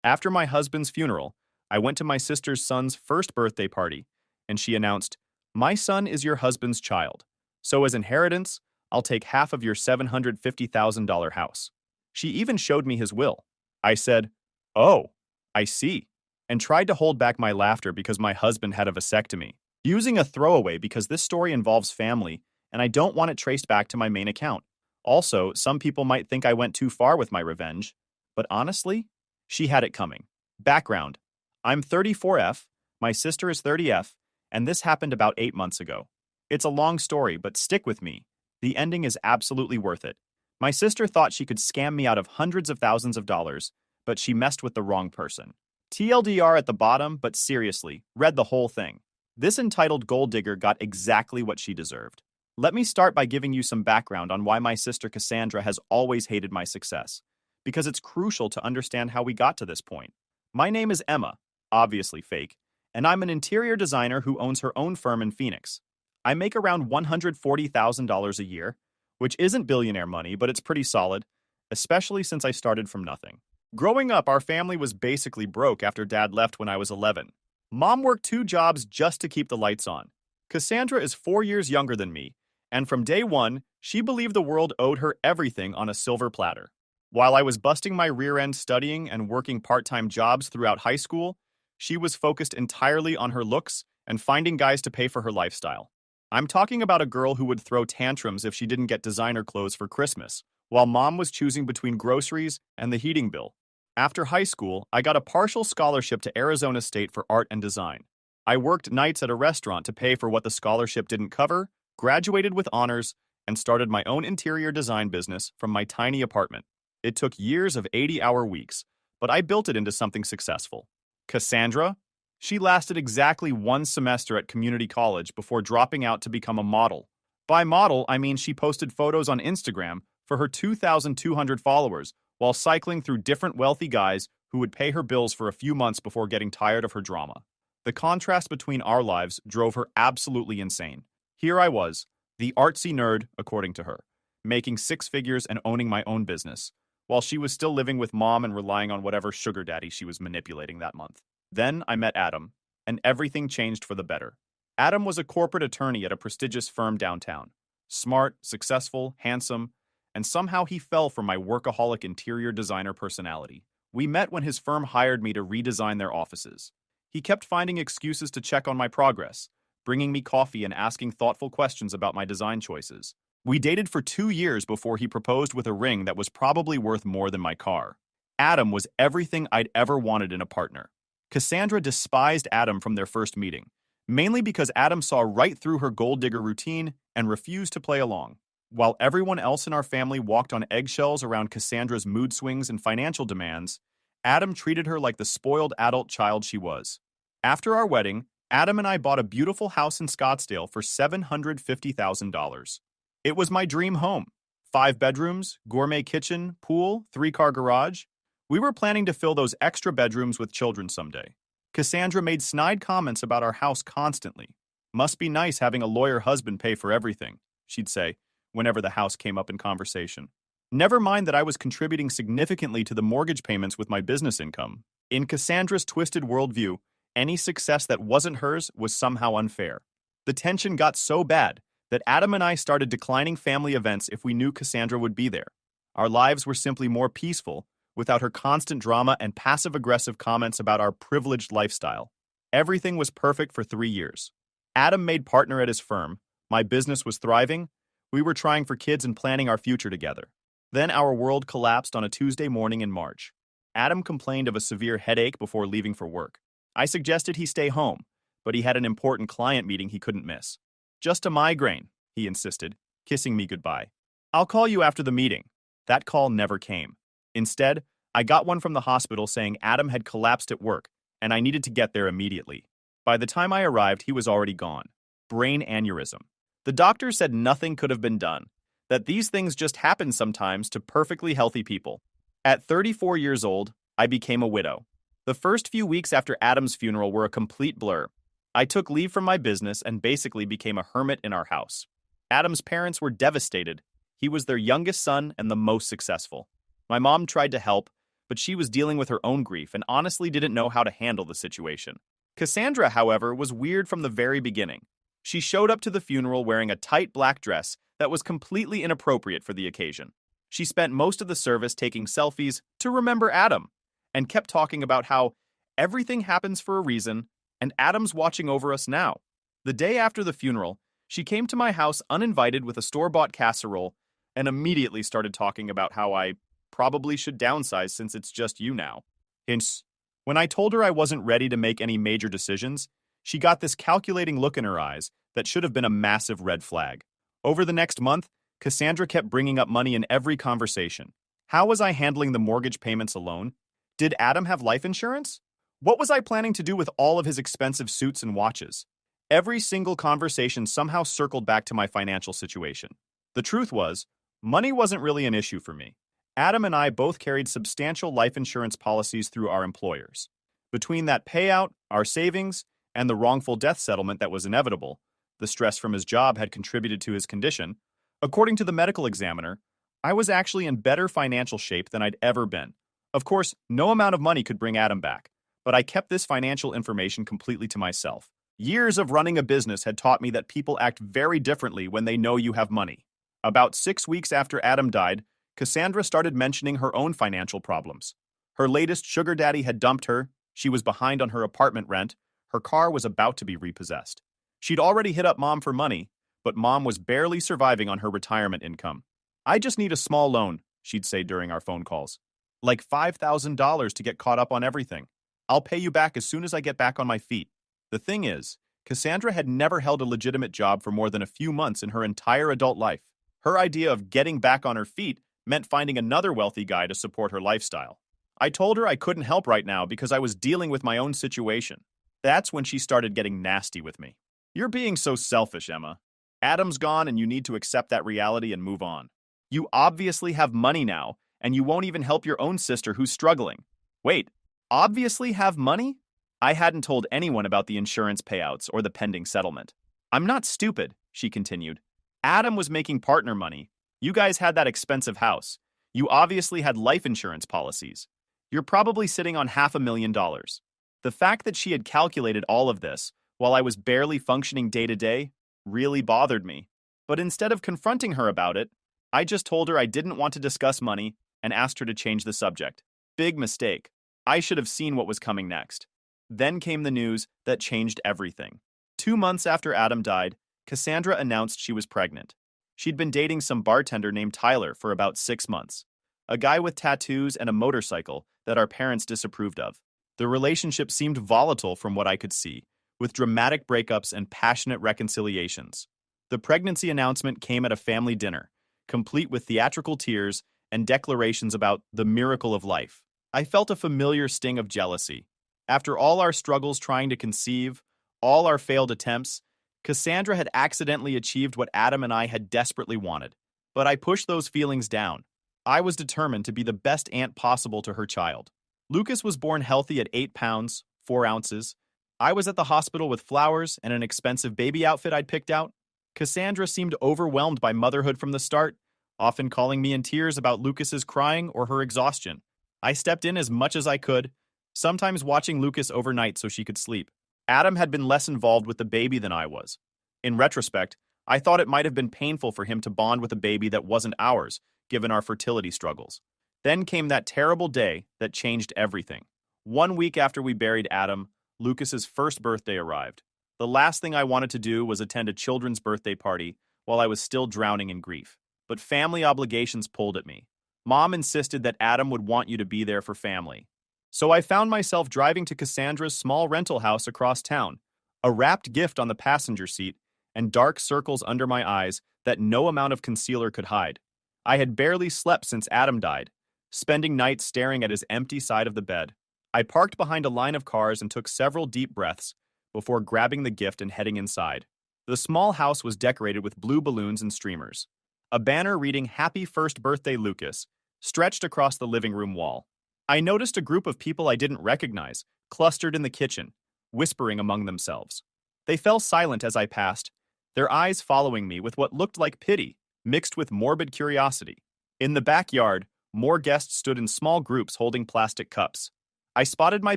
After my husband's funeral, I went to my sister's son's first birthday party, and she announced, "My son is your husband's child. So as inheritance, I'll take half of your $750,000 house." She even showed me his will. I said, "Oh, I see," and tried to hold back my laughter because my husband had a vasectomy, using a throwaway because this story involves family, and I don't want it traced back to my main account. Also, some people might think I went too far with my revenge, but honestly, she had it coming. Background: I'm 34F, my sister is 30F, and this happened about 8 months ago. It's a long story, but stick with me. The ending is absolutely worth it. My sister thought she could scam me out of hundreds of thousands of dollars, but she messed with the wrong person. TLDR at the bottom, but seriously, read the whole thing. This entitled gold digger got exactly what she deserved. Let me start by giving you some background on why my sister Cassandra has always hated my success, because it's crucial to understand how we got to this point. My name is Emma, obviously fake, and I'm an interior designer who owns her own firm in Phoenix. I make around $140,000 a year, which isn't billionaire money, but it's pretty solid, especially since I started from nothing. Growing up, our family was basically broke after Dad left when I was 11. Mom worked 2 jobs just to keep the lights on. Cassandra is 4 years younger than me, and from day one, she believed the world owed her everything on a silver platter. While I was busting my rear end studying and working part-time jobs throughout high school, she was focused entirely on her looks and finding guys to pay for her lifestyle. I'm talking about a girl who would throw tantrums if she didn't get designer clothes for Christmas, while Mom was choosing between groceries and the heating bill. After high school, I got a partial scholarship to Arizona State for art and design. I worked nights at a restaurant to pay for what the scholarship didn't cover, graduated with honors, and started my own interior design business from my tiny apartment. It took years of 80-hour weeks, but I built it into something successful. Cassandra? She lasted exactly 1 semester at community college before dropping out to become a model. By model, I mean she posted photos on Instagram for her 2,200 followers while cycling through different wealthy guys who would pay her bills for a few months before getting tired of her drama. The contrast between our lives drove her absolutely insane. Here I was, the artsy nerd, according to her, making 6 figures and owning my own business, while she was still living with Mom and relying on whatever sugar daddy she was manipulating that month. Then I met Adam, and everything changed for the better. Adam was a corporate attorney at a prestigious firm downtown. Smart, successful, handsome, and somehow he fell for my workaholic interior designer personality. We met when his firm hired me to redesign their offices. He kept finding excuses to check on my progress, bringing me coffee and asking thoughtful questions about my design choices. We dated for 2 years before he proposed with a ring that was probably worth more than my car. Adam was everything I'd ever wanted in a partner. Cassandra despised Adam from their first meeting, mainly because Adam saw right through her gold digger routine and refused to play along. While everyone else in our family walked on eggshells around Cassandra's mood swings and financial demands, Adam treated her like the spoiled adult child she was. After our wedding, Adam and I bought a beautiful house in Scottsdale for $750,000. It was my dream home. 5 bedrooms, gourmet kitchen, pool, 3-car garage. We were planning to fill those extra bedrooms with children someday. Cassandra made snide comments about our house constantly. "Must be nice having a lawyer husband pay for everything," she'd say, whenever the house came up in conversation. Never mind that I was contributing significantly to the mortgage payments with my business income. In Cassandra's twisted worldview, any success that wasn't hers was somehow unfair. The tension got so bad that Adam and I started declining family events if we knew Cassandra would be there. Our lives were simply more peaceful without her constant drama and passive-aggressive comments about our privileged lifestyle. Everything was perfect for 3 years. Adam made partner at his firm, my business was thriving, we were trying for kids and planning our future together. Then our world collapsed on a Tuesday morning in March. Adam complained of a severe headache before leaving for work. I suggested he stay home, but he had an important client meeting he couldn't miss. "Just a migraine," he insisted, kissing me goodbye. "I'll call you after the meeting." That call never came. Instead, I got one from the hospital saying Adam had collapsed at work, and I needed to get there immediately. By the time I arrived, he was already gone. Brain aneurysm. The doctor said nothing could have been done, that these things just happen sometimes to perfectly healthy people. At 34 years old, I became a widow. The first few weeks after Adam's funeral were a complete blur. I took leave from my business and basically became a hermit in our house. Adam's parents were devastated. He was their youngest son and the most successful. My mom tried to help, but she was dealing with her own grief and honestly didn't know how to handle the situation. Cassandra, however, was weird from the very beginning. She showed up to the funeral wearing a tight black dress that was completely inappropriate for the occasion. She spent most of the service taking selfies to remember Adam and kept talking about how everything happens for a reason and Adam's watching over us now. The day after the funeral, she came to my house uninvited with a store-bought casserole and immediately started talking about how I probably should downsize since it's just you now. Hence, when I told her I wasn't ready to make any major decisions, she got this calculating look in her eyes that should have been a massive red flag. Over the next month, Cassandra kept bringing up money in every conversation. How was I handling the mortgage payments alone? Did Adam have life insurance? What was I planning to do with all of his expensive suits and watches? Every single conversation somehow circled back to my financial situation. The truth was, money wasn't really an issue for me. Adam and I both carried substantial life insurance policies through our employers. Between that payout, our savings, and the wrongful death settlement that was inevitable, the stress from his job had contributed to his condition. According to the medical examiner, I was actually in better financial shape than I'd ever been. Of course, no amount of money could bring Adam back, but I kept this financial information completely to myself. Years of running a business had taught me that people act very differently when they know you have money. About 6 weeks after Adam died, Cassandra started mentioning her own financial problems. Her latest sugar daddy had dumped her, she was behind on her apartment rent, her car was about to be repossessed. She'd already hit up Mom for money, but Mom was barely surviving on her retirement income. I just need a small loan, she'd say during our phone calls. Like $5,000 to get caught up on everything. I'll pay you back as soon as I get back on my feet. The thing is, Cassandra had never held a legitimate job for more than a few months in her entire adult life. Her idea of getting back on her feet meant finding another wealthy guy to support her lifestyle. I told her I couldn't help right now because I was dealing with my own situation. That's when she started getting nasty with me. You're being so selfish, Emma. Adam's gone and you need to accept that reality and move on. You obviously have money now, and you won't even help your own sister who's struggling. Wait, obviously have money? I hadn't told anyone about the insurance payouts or the pending settlement. I'm not stupid, she continued. Adam was making partner money. You guys had that expensive house. You obviously had life insurance policies. You're probably sitting on $500,000. The fact that she had calculated all of this while I was barely functioning day to day really bothered me. But instead of confronting her about it, I just told her I didn't want to discuss money and asked her to change the subject. Big mistake. I should have seen what was coming next. Then came the news that changed everything. 2 months after Adam died, Cassandra announced she was pregnant. She'd been dating some bartender named Tyler for about 6 months, a guy with tattoos and a motorcycle that our parents disapproved of. The relationship seemed volatile from what I could see, with dramatic breakups and passionate reconciliations. The pregnancy announcement came at a family dinner, complete with theatrical tears and declarations about the miracle of life. I felt a familiar sting of jealousy. After all our struggles trying to conceive, all our failed attempts, Cassandra had accidentally achieved what Adam and I had desperately wanted. But I pushed those feelings down. I was determined to be the best aunt possible to her child. Lucas was born healthy at 8 pounds, 4 ounces. I was at the hospital with flowers and an expensive baby outfit I'd picked out. Cassandra seemed overwhelmed by motherhood from the start, often calling me in tears about Lucas's crying or her exhaustion. I stepped in as much as I could, sometimes watching Lucas overnight so she could sleep. Adam had been less involved with the baby than I was. In retrospect, I thought it might have been painful for him to bond with a baby that wasn't ours, given our fertility struggles. Then came that terrible day that changed everything. 1 week after we buried Adam, Lucas's first birthday arrived. The last thing I wanted to do was attend a children's birthday party while I was still drowning in grief. But family obligations pulled at me. Mom insisted that Adam would want you to be there for family. So I found myself driving to Cassandra's small rental house across town, a wrapped gift on the passenger seat, and dark circles under my eyes that no amount of concealer could hide. I had barely slept since Adam died, spending nights staring at his empty side of the bed. I parked behind a line of cars and took several deep breaths before grabbing the gift and heading inside. The small house was decorated with blue balloons and streamers. A banner reading "Happy First Birthday, Lucas" stretched across the living room wall. I noticed a group of people I didn't recognize, clustered in the kitchen, whispering among themselves. They fell silent as I passed, their eyes following me with what looked like pity, mixed with morbid curiosity. In the backyard, More guests stood in small groups holding plastic cups. I spotted my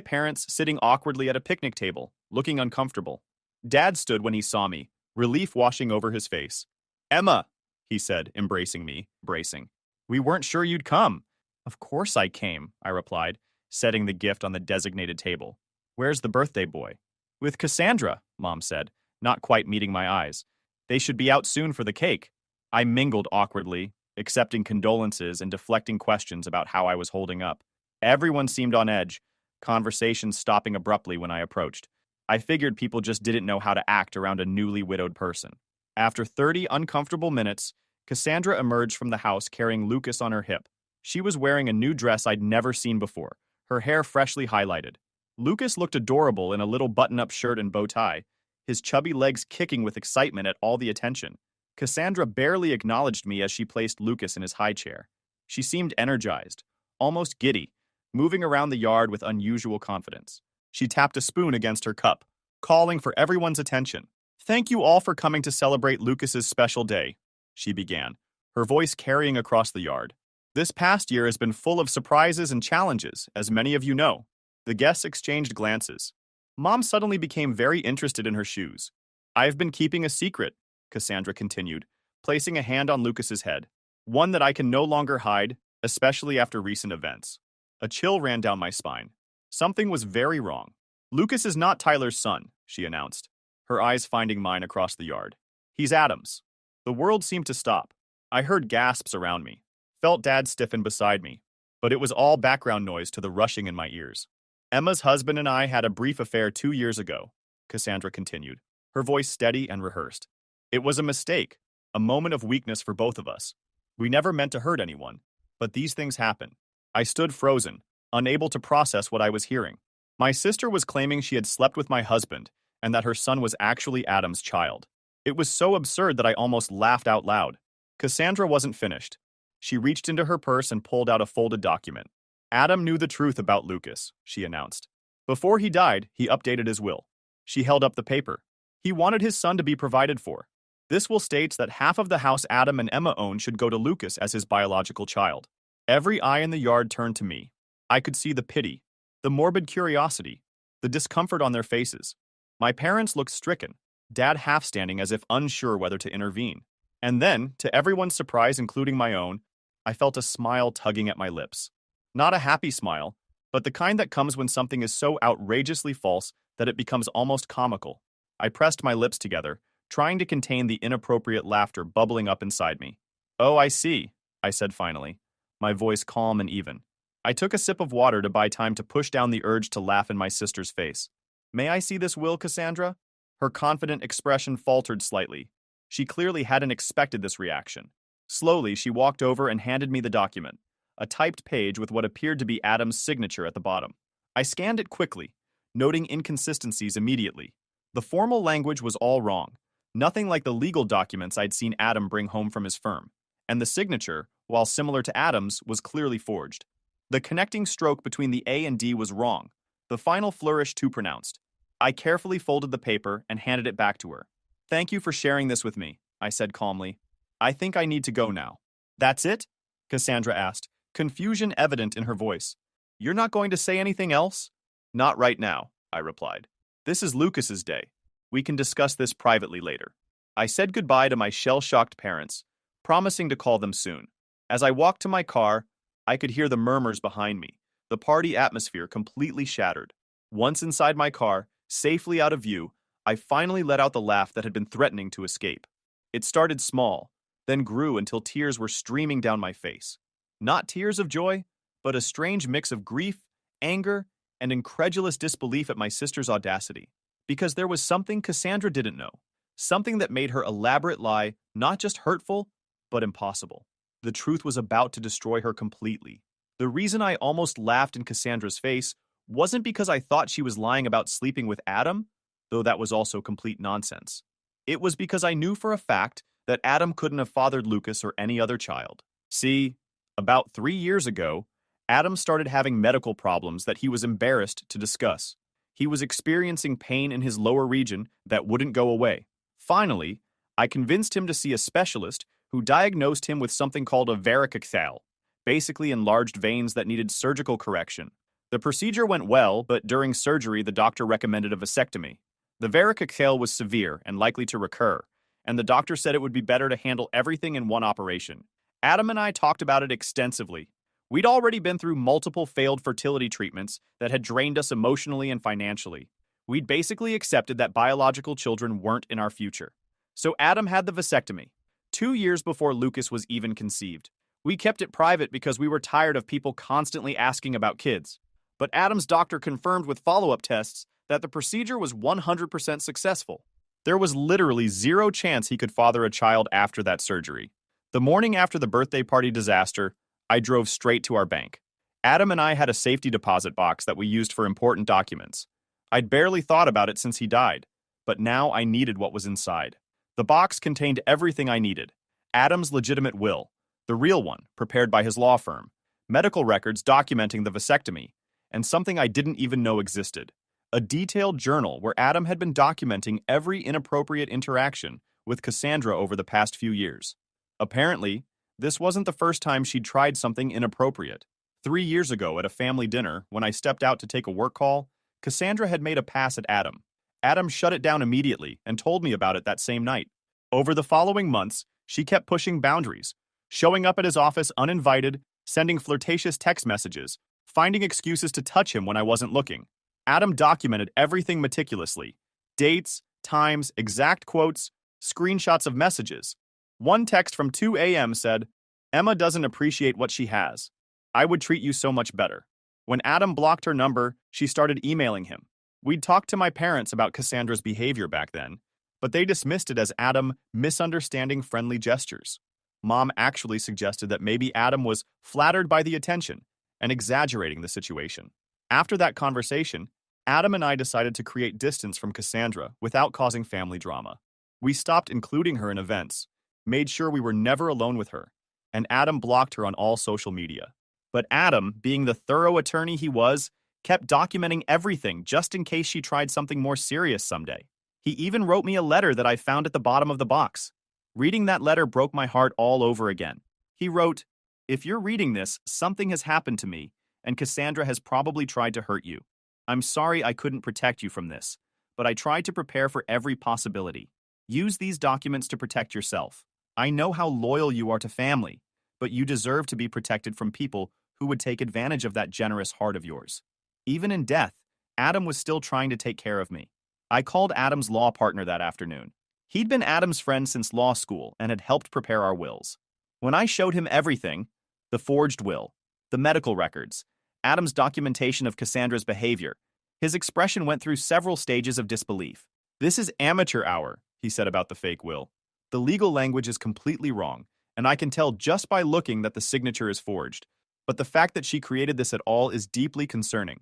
parents sitting awkwardly at a picnic table, looking uncomfortable. Dad stood when he saw me, relief washing over his face. "Emma," he said, embracing me, bracing. "We weren't sure you'd come." "Of course I came," I replied, setting the gift on the designated table. "Where's the birthday boy?" "With Cassandra," Mom said, not quite meeting my eyes. "They should be out soon for the cake." I mingled awkwardly, accepting condolences and deflecting questions about how I was holding up. Everyone seemed on edge, conversations stopping abruptly when I approached. I figured people just didn't know how to act around a newly widowed person. After 30 uncomfortable minutes, Cassandra emerged from the house carrying Lucas on her hip. She was wearing a new dress I'd never seen before, her hair freshly highlighted. Lucas looked adorable in a little button-up shirt and bow tie, his chubby legs kicking with excitement at all the attention. Cassandra barely acknowledged me as she placed Lucas in his high chair. She seemed energized, almost giddy, moving around the yard with unusual confidence. She tapped a spoon against her cup, calling for everyone's attention. "Thank you all for coming to celebrate Lucas's special day," she began, her voice carrying across the yard. "This past year has been full of surprises and challenges, as many of you know." The guests exchanged glances. Mom suddenly became very interested in her shoes. "I've been keeping a secret," Cassandra continued, placing a hand on Lucas's head. "One that I can no longer hide, especially after recent events." A chill ran down my spine. Something was very wrong. "Lucas is not Tyler's son," she announced, her eyes finding mine across the yard. "He's Adam's." The world seemed to stop. I heard gasps around me, felt Dad stiffen beside me, but it was all background noise to the rushing in my ears. "Emma's husband and I had a brief affair 2 years ago," Cassandra continued, her voice steady and rehearsed. "It was a mistake, a moment of weakness for both of us. We never meant to hurt anyone, but these things happen." I stood frozen, unable to process what I was hearing. My sister was claiming she had slept with my husband and that her son was actually Adam's child. It was so absurd that I almost laughed out loud. Cassandra wasn't finished. She reached into her purse and pulled out a folded document. "Adam knew the truth about Lucas," she announced. "Before he died, he updated his will." She held up the paper. "He wanted his son to be provided for. This will states that half of the house Adam and Emma own should go to Lucas as his biological child." Every eye in the yard turned to me. I could see the pity, the morbid curiosity, the discomfort on their faces. My parents looked stricken, Dad half standing as if unsure whether to intervene. And then, to everyone's surprise, including my own, I felt a smile tugging at my lips. Not a happy smile, but the kind that comes when something is so outrageously false that it becomes almost comical. I pressed my lips together, trying to contain the inappropriate laughter bubbling up inside me. "Oh, I see," I said finally, my voice calm and even. I took a sip of water to buy time to push down the urge to laugh in my sister's face. "May I see this will, Cassandra?" Her confident expression faltered slightly. She clearly hadn't expected this reaction. Slowly, she walked over and handed me the document, a typed page with what appeared to be Adam's signature at the bottom. I scanned it quickly, noting inconsistencies immediately. The formal language was all wrong, nothing like the legal documents I'd seen Adam bring home from his firm. And the signature, while similar to Adam's, was clearly forged. The connecting stroke between the A and D was wrong, the final flourish too pronounced. I carefully folded the paper and handed it back to her. "Thank you for sharing this with me," I said calmly. "I think I need to go now." "That's it?" Cassandra asked, confusion evident in her voice. "You're not going to say anything else?" "Not right now," I replied. "This is Lucas's day. We can discuss this privately later." I said goodbye to my shell-shocked parents, promising to call them soon. As I walked to my car, I could hear the murmurs behind me, the party atmosphere completely shattered. Once inside my car, safely out of view, I finally let out the laugh that had been threatening to escape. It started small, then grew until tears were streaming down my face. Not tears of joy, but a strange mix of grief, anger, and incredulous disbelief at my sister's audacity. Because there was something Cassandra didn't know, something that made her elaborate lie not just hurtful, but impossible. The truth was about to destroy her completely. The reason I almost laughed in Cassandra's face wasn't because I thought she was lying about sleeping with Adam, though that was also complete nonsense. It was because I knew for a fact that Adam couldn't have fathered Lucas or any other child. See, about 3 years ago, Adam started having medical problems that he was embarrassed to discuss. He was experiencing pain in his lower region that wouldn't go away. Finally, I convinced him to see a specialist who diagnosed him with something called a varicocele. basically enlarged veins that needed surgical correction. The procedure went well, but during surgery, the doctor recommended a vasectomy. The varicocele was severe and likely to recur, and the doctor said it would be better to handle everything in one operation. Adam and I talked about it extensively. We'd already been through multiple failed fertility treatments that had drained us emotionally and financially. We'd basically accepted that biological children weren't in our future. So Adam had the vasectomy, 2 years before Lucas was even conceived. We kept it private because we were tired of people constantly asking about kids. But Adam's doctor confirmed with follow-up tests that the procedure was 100% successful. There was literally zero chance he could father a child after that surgery. The morning after the birthday party disaster, I drove straight to our bank. Adam and I had a safety deposit box that we used for important documents. I'd barely thought about it since he died, but now I needed what was inside. The box contained everything I needed. Adam's legitimate will, the real one, prepared by his law firm, medical records documenting the vasectomy, and something I didn't even know existed. A detailed journal where Adam had been documenting every inappropriate interaction with Cassandra over the past few years. Apparently, this wasn't the first time she'd tried something inappropriate. 3 years ago at a family dinner, when I stepped out to take a work call, Cassandra had made a pass at Adam. Adam shut it down immediately and told me about it that same night. Over the following months, she kept pushing boundaries, showing up at his office uninvited, sending flirtatious text messages, finding excuses to touch him when I wasn't looking. Adam documented everything meticulously. Dates, times, exact quotes, screenshots of messages. One text from 2 a.m. said, "Emma doesn't appreciate what she has. I would treat you so much better." When Adam blocked her number, she started emailing him. We'd talked to my parents about Cassandra's behavior back then, but they dismissed it as Adam misunderstanding friendly gestures. Mom actually suggested that maybe Adam was flattered by the attention and exaggerating the situation. After that conversation, Adam and I decided to create distance from Cassandra without causing family drama. We stopped including her in events, made sure we were never alone with her, and Adam blocked her on all social media. But Adam, being the thorough attorney he was, kept documenting everything just in case she tried something more serious someday. He even wrote me a letter that I found at the bottom of the box. Reading that letter broke my heart all over again. He wrote, "If you're reading this, something has happened to me, and Cassandra has probably tried to hurt you. I'm sorry I couldn't protect you from this, but I tried to prepare for every possibility. Use these documents to protect yourself. I know how loyal you are to family, but you deserve to be protected from people who would take advantage of that generous heart of yours." Even in death, Adam was still trying to take care of me. I called Adam's law partner that afternoon. He'd been Adam's friend since law school and had helped prepare our wills. When I showed him everything, the forged will, the medical records, Adam's documentation of Cassandra's behavior, his expression went through several stages of disbelief. "This is amateur hour," he said about the fake will. "The legal language is completely wrong, and I can tell just by looking that the signature is forged. But the fact that she created this at all is deeply concerning."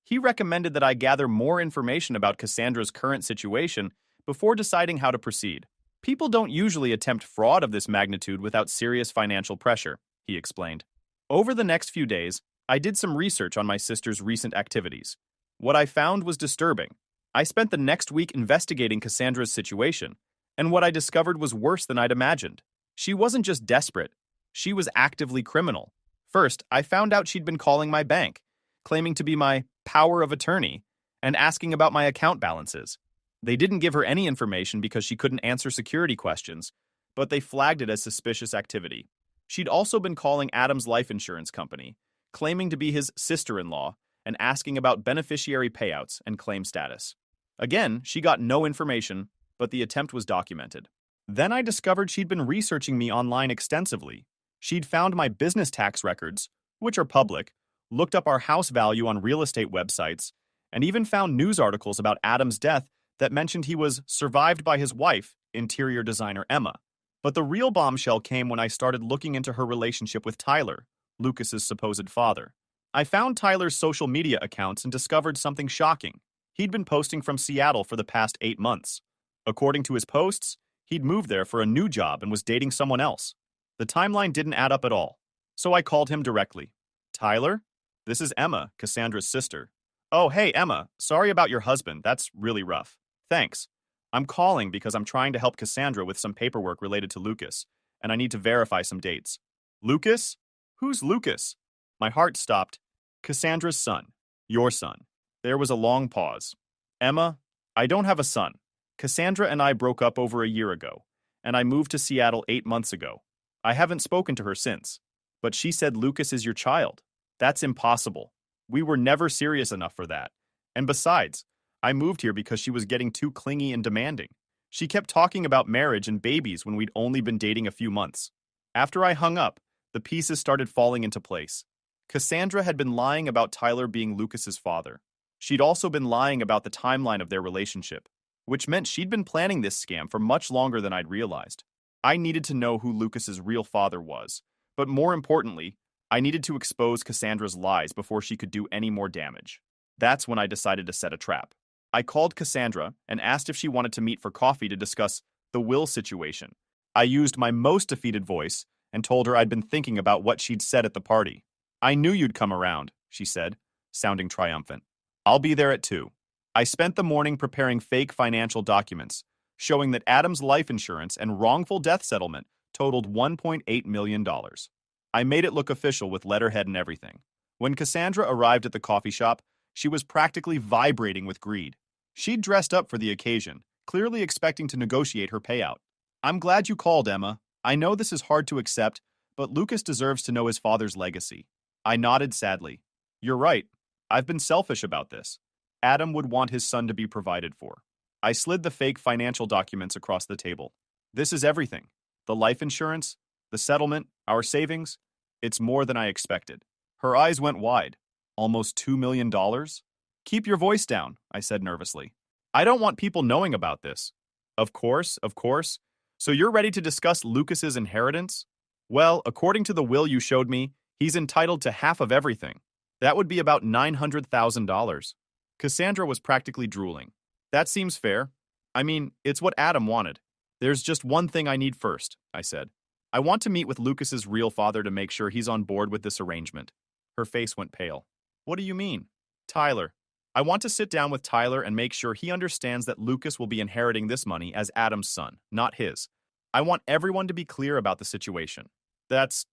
He recommended that I gather more information about Cassandra's current situation before deciding how to proceed. "People don't usually attempt fraud of this magnitude without serious financial pressure," he explained. Over the next few days, I did some research on my sister's recent activities. What I found was disturbing. I spent the next week investigating Cassandra's situation, and what I discovered was worse than I'd imagined. She wasn't just desperate, she was actively criminal. First, I found out she'd been calling my bank, claiming to be my power of attorney, and asking about my account balances. They didn't give her any information because she couldn't answer security questions, but they flagged it as suspicious activity. She'd also been calling Adam's life insurance company, claiming to be his sister-in-law, and asking about beneficiary payouts and claim status. Again, she got no information, but the attempt was documented. Then I discovered she'd been researching me online extensively. She'd found my business tax records, which are public, looked up our house value on real estate websites, and even found news articles about Adam's death that mentioned he was survived by his wife, interior designer Emma. But the real bombshell came when I started looking into her relationship with Tyler, Lucas's supposed father. I found Tyler's social media accounts and discovered something shocking. He'd been posting from Seattle for the past 8 months. According to his posts, he'd moved there for a new job and was dating someone else. The timeline didn't add up at all, so I called him directly. "Tyler? This is Emma, Cassandra's sister." "Oh, hey, Emma. Sorry about your husband. That's really rough. Thanks. I'm calling because I'm trying to help Cassandra with some paperwork related to Lucas, and I need to verify some dates." "Lucas? Who's Lucas? My heart stopped. Cassandra's son. Your son. There was a long pause. Emma, I don't have a son. Cassandra and I broke up over a year ago, and I moved to Seattle 8 months ago. I haven't spoken to her since. But she said Lucas is your child. That's impossible. We were never serious enough for that. And besides, I moved here because she was getting too clingy and demanding. She kept talking about marriage and babies when we'd only been dating a few months. After I hung up, the pieces started falling into place. Cassandra had been lying about Tyler being Lucas's father. She'd also been lying about the timeline of their relationship, which meant she'd been planning this scam for much longer than I'd realized. I needed to know who Lucas's real father was, but more importantly, I needed to expose Cassandra's lies before she could do any more damage. That's when I decided to set a trap. I called Cassandra and asked if she wanted to meet for coffee to discuss the will situation. I used my most defeated voice and told her I'd been thinking about what she'd said at the party. I knew you'd come around, she said, sounding triumphant. I'll be there at 2. I spent the morning preparing fake financial documents, showing that Adam's life insurance and wrongful death settlement totaled $1.8 million. I made it look official with letterhead and everything. When Cassandra arrived at the coffee shop, she was practically vibrating with greed. She'd dressed up for the occasion, clearly expecting to negotiate her payout. I'm glad you called, Emma. I know this is hard to accept, but Lucas deserves to know his father's legacy. I nodded sadly. You're right. I've been selfish about this. Adam would want his son to be provided for. I slid the fake financial documents across the table. This is everything. The life insurance, the settlement, our savings. It's more than I expected. Her eyes went wide. Almost $2 million? Keep your voice down, I said nervously. I don't want people knowing about this. Of course, of course. So you're ready to discuss Lucas's inheritance? Well, according to the will you showed me, he's entitled to half of everything. That would be about $900,000. Cassandra was practically drooling. That seems fair. I mean, it's what Adam wanted. There's just one thing I need first, I said. I want to meet with Lucas's real father to make sure he's on board with this arrangement. Her face went pale. What do you mean? Tyler. I want to sit down with Tyler and make sure he understands that Lucas will be inheriting this money as Adam's son, not his. I want everyone to be clear about the situation. That's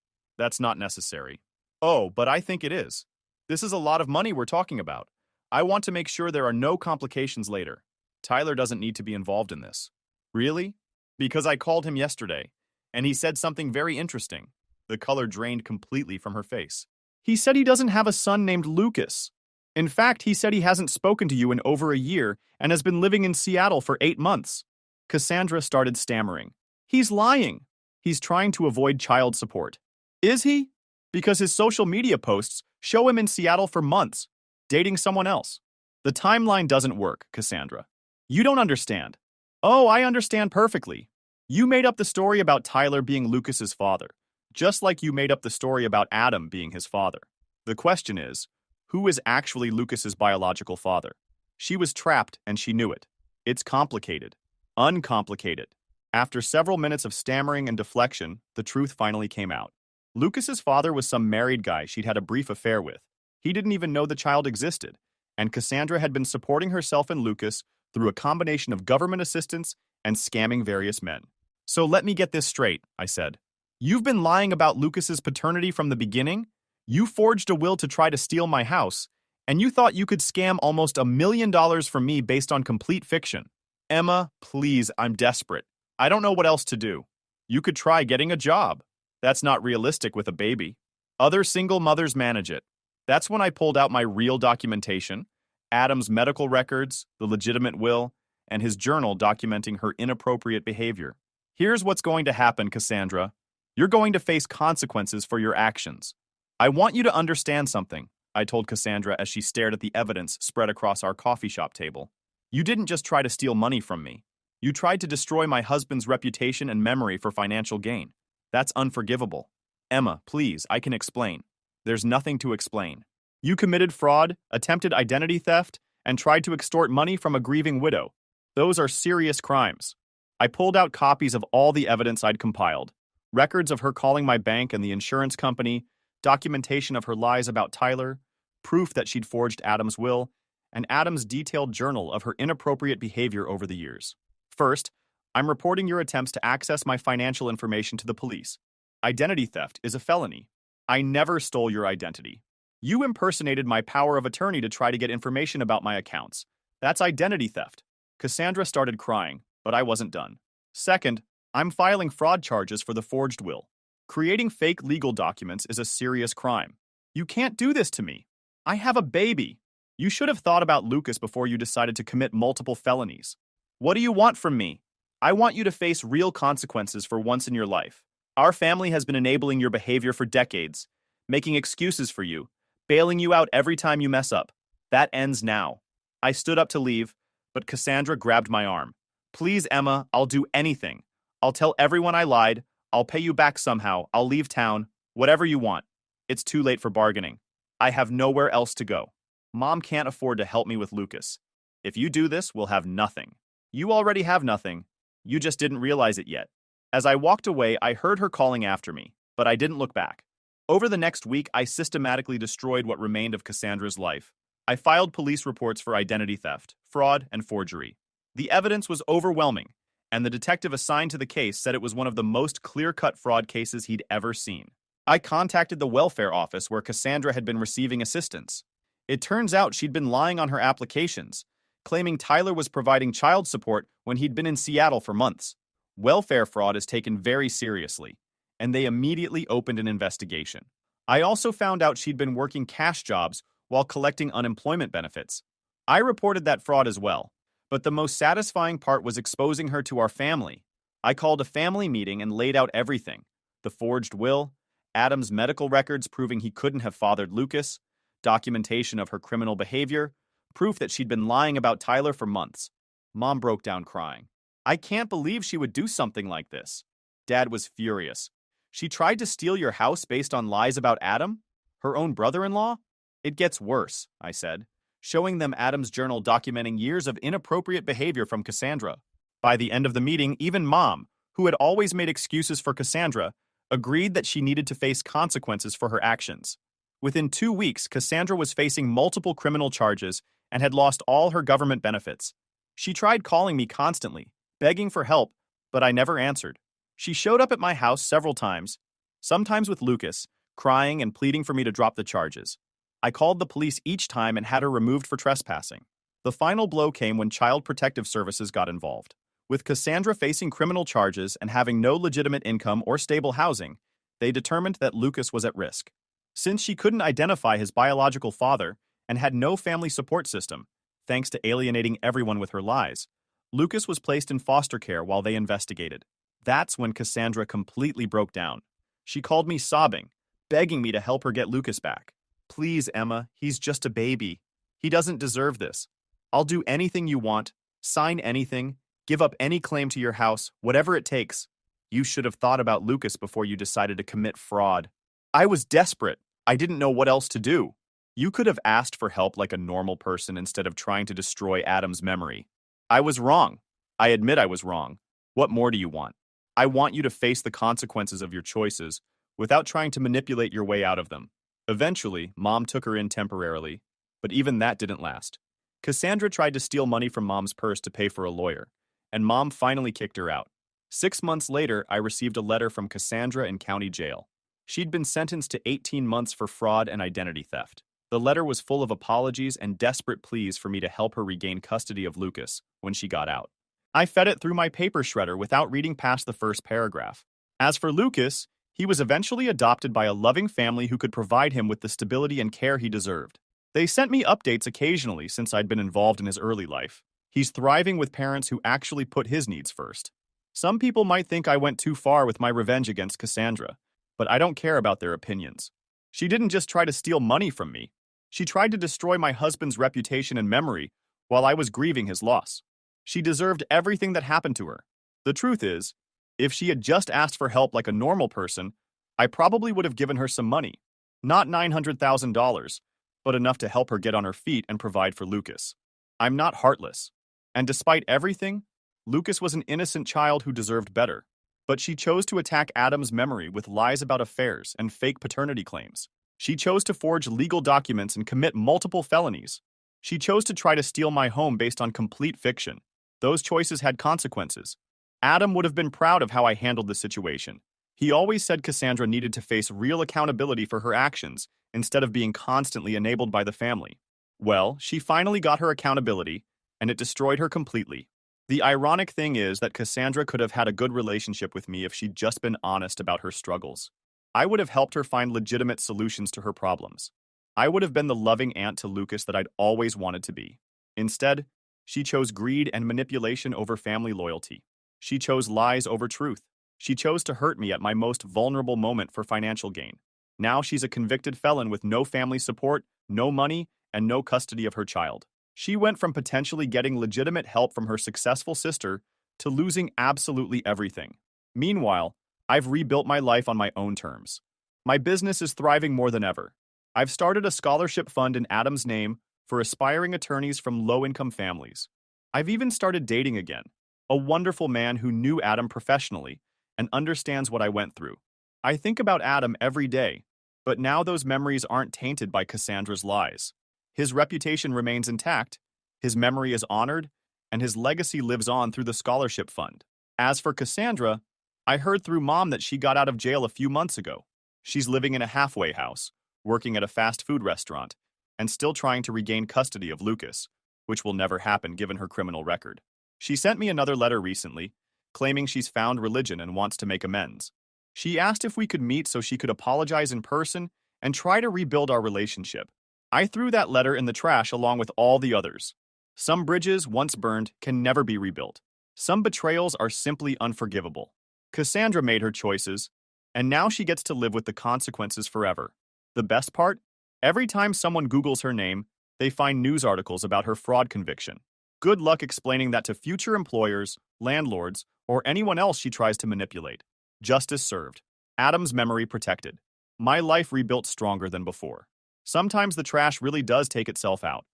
not necessary. Oh, but I think it is. This is a lot of money we're talking about. I want to make sure there are no complications later. Tyler doesn't need to be involved in this. Really? Because I called him yesterday, and he said something very interesting. The color drained completely from her face. He said he doesn't have a son named Lucas. In fact, he said he hasn't spoken to you in over a year and has been living in Seattle for 8 months. Cassandra started stammering. He's lying. He's trying to avoid child support. Is he? Because his social media posts show him in Seattle for months, dating someone else. The timeline doesn't work, Cassandra. You don't understand. Oh, I understand perfectly. You made up the story about Tyler being Lucas's father, just like you made up the story about Adam being his father. The question is, who is actually Lucas's biological father? She was trapped and she knew it. It's complicated. Uncomplicated. After several minutes of stammering and deflection, the truth finally came out. Lucas's father was some married guy she'd had a brief affair with. He didn't even know the child existed, and Cassandra had been supporting herself and Lucas through a combination of government assistance and scamming various men. So let me get this straight, I said. You've been lying about Lucas's paternity from the beginning? You forged a will to try to steal my house, and you thought you could scam almost $1 million from me based on complete fiction. Emma, please, I'm desperate. I don't know what else to do. You could try getting a job. That's not realistic with a baby. Other single mothers manage it. That's when I pulled out my real documentation, Adam's medical records, the legitimate will, and his journal documenting her inappropriate behavior. Here's what's going to happen, Cassandra. You're going to face consequences for your actions. I want you to understand something, I told Cassandra as she stared at the evidence spread across our coffee shop table. You didn't just try to steal money from me. You tried to destroy my husband's reputation and memory for financial gain. That's unforgivable. Emma, please, I can explain. There's nothing to explain. You committed fraud, attempted identity theft, and tried to extort money from a grieving widow. Those are serious crimes. I pulled out copies of all the evidence I'd compiled. Records of her calling my bank and the insurance company, documentation of her lies about Tyler, proof that she'd forged Adam's will, and Adam's detailed journal of her inappropriate behavior over the years. First, I'm reporting your attempts to access my financial information to the police. Identity theft is a felony. I never stole your identity. You impersonated my power of attorney to try to get information about my accounts. That's identity theft. Cassandra started crying, but I wasn't done. Second, I'm filing fraud charges for the forged will. Creating fake legal documents is a serious crime. You can't do this to me. I have a baby. You should have thought about Lucas before you decided to commit multiple felonies. What do you want from me? I want you to face real consequences for once in your life. Our family has been enabling your behavior for decades, making excuses for you, bailing you out every time you mess up. That ends now. I stood up to leave, but Cassandra grabbed my arm. Please, Emma, I'll do anything. I'll tell everyone I lied. I'll pay you back somehow. I'll leave town. Whatever you want. It's too late for bargaining. I have nowhere else to go. Mom can't afford to help me with Lucas. If you do this, we'll have nothing. You already have nothing. You just didn't realize it yet. As I walked away, I heard her calling after me, but I didn't look back. Over the next week, I systematically destroyed what remained of Cassandra's life. I filed police reports for identity theft, fraud, and forgery. The evidence was overwhelming, and the detective assigned to the case said it was one of the most clear-cut fraud cases he'd ever seen. I contacted the welfare office where Cassandra had been receiving assistance. It turns out she'd been lying on her applications, claiming Tyler was providing child support when he'd been in Seattle for months. Welfare fraud is taken very seriously, and they immediately opened an investigation. I also found out she'd been working cash jobs while collecting unemployment benefits. I reported that fraud as well, but the most satisfying part was exposing her to our family. I called a family meeting and laid out everything: the forged will, Adam's medical records proving he couldn't have fathered Lucas, documentation of her criminal behavior, proof that she'd been lying about Tyler for months. Mom broke down crying. I can't believe she would do something like this. Dad was furious. She tried to steal your house based on lies about Adam? Her own brother-in-law? It gets worse, I said, showing them Adam's journal documenting years of inappropriate behavior from Cassandra. By the end of the meeting, even Mom, who had always made excuses for Cassandra, agreed that she needed to face consequences for her actions. Within 2 weeks, Cassandra was facing multiple criminal charges and had lost all her government benefits. She tried calling me constantly, begging for help, but I never answered. She showed up at my house several times, sometimes with Lucas, crying and pleading for me to drop the charges. I called the police each time and had her removed for trespassing. The final blow came when Child Protective Services got involved. With Cassandra facing criminal charges and having no legitimate income or stable housing, they determined that Lucas was at risk. Since she couldn't identify his biological father and had no family support system, thanks to alienating everyone with her lies, Lucas was placed in foster care while they investigated. That's when Cassandra completely broke down. She called me sobbing, begging me to help her get Lucas back. Please, Emma, he's just a baby. He doesn't deserve this. I'll do anything you want, sign anything, give up any claim to your house, whatever it takes. You should have thought about Lucas before you decided to commit fraud. I was desperate. I didn't know what else to do. You could have asked for help like a normal person instead of trying to destroy Adam's memory. I was wrong. I admit I was wrong. What more do you want? I want you to face the consequences of your choices without trying to manipulate your way out of them. Eventually, Mom took her in temporarily, but even that didn't last. Cassandra tried to steal money from Mom's purse to pay for a lawyer, and Mom finally kicked her out. 6 months later, I received a letter from Cassandra in county jail. She'd been sentenced to 18 months for fraud and identity theft. The letter was full of apologies and desperate pleas for me to help her regain custody of Lucas when she got out. I fed it through my paper shredder without reading past the first paragraph. As for Lucas, he was eventually adopted by a loving family who could provide him with the stability and care he deserved. They sent me updates occasionally since I'd been involved in his early life. He's thriving with parents who actually put his needs first. Some people might think I went too far with my revenge against Cassandra, but I don't care about their opinions. She didn't just try to steal money from me. She tried to destroy my husband's reputation and memory while I was grieving his loss. She deserved everything that happened to her. The truth is, if she had just asked for help like a normal person, I probably would have given her some money. Not $900,000, but enough to help her get on her feet and provide for Lucas. I'm not heartless. And despite everything, Lucas was an innocent child who deserved better. But she chose to attack Adam's memory with lies about affairs and fake paternity claims. She chose to forge legal documents and commit multiple felonies. She chose to try to steal my home based on complete fiction. Those choices had consequences. Adam would have been proud of how I handled the situation. He always said Cassandra needed to face real accountability for her actions instead of being constantly enabled by the family. Well, she finally got her accountability, and it destroyed her completely. The ironic thing is that Cassandra could have had a good relationship with me if she'd just been honest about her struggles. I would have helped her find legitimate solutions to her problems. I would have been the loving aunt to Lucas that I'd always wanted to be. Instead, she chose greed and manipulation over family loyalty. She chose lies over truth. She chose to hurt me at my most vulnerable moment for financial gain. Now she's a convicted felon with no family support, no money, and no custody of her child. She went from potentially getting legitimate help from her successful sister to losing absolutely everything. Meanwhile, I've rebuilt my life on my own terms. My business is thriving more than ever. I've started a scholarship fund in Adam's name for aspiring attorneys from low-income families. I've even started dating again, a wonderful man who knew Adam professionally and understands what I went through. I think about Adam every day, but now those memories aren't tainted by Cassandra's lies. His reputation remains intact, his memory is honored, and his legacy lives on through the scholarship fund. As for Cassandra, I heard through Mom that she got out of jail a few months ago. She's living in a halfway house, working at a fast food restaurant, and still trying to regain custody of Lucas, which will never happen given her criminal record. She sent me another letter recently, claiming she's found religion and wants to make amends. She asked if we could meet so she could apologize in person and try to rebuild our relationship. I threw that letter in the trash along with all the others. Some bridges, once burned, can never be rebuilt. Some betrayals are simply unforgivable. Cassandra made her choices, and now she gets to live with the consequences forever. The best part? Every time someone Googles her name, they find news articles about her fraud conviction. Good luck explaining that to future employers, landlords, or anyone else she tries to manipulate. Justice served. Adam's memory protected. My life rebuilt stronger than before. Sometimes the trash really does take itself out.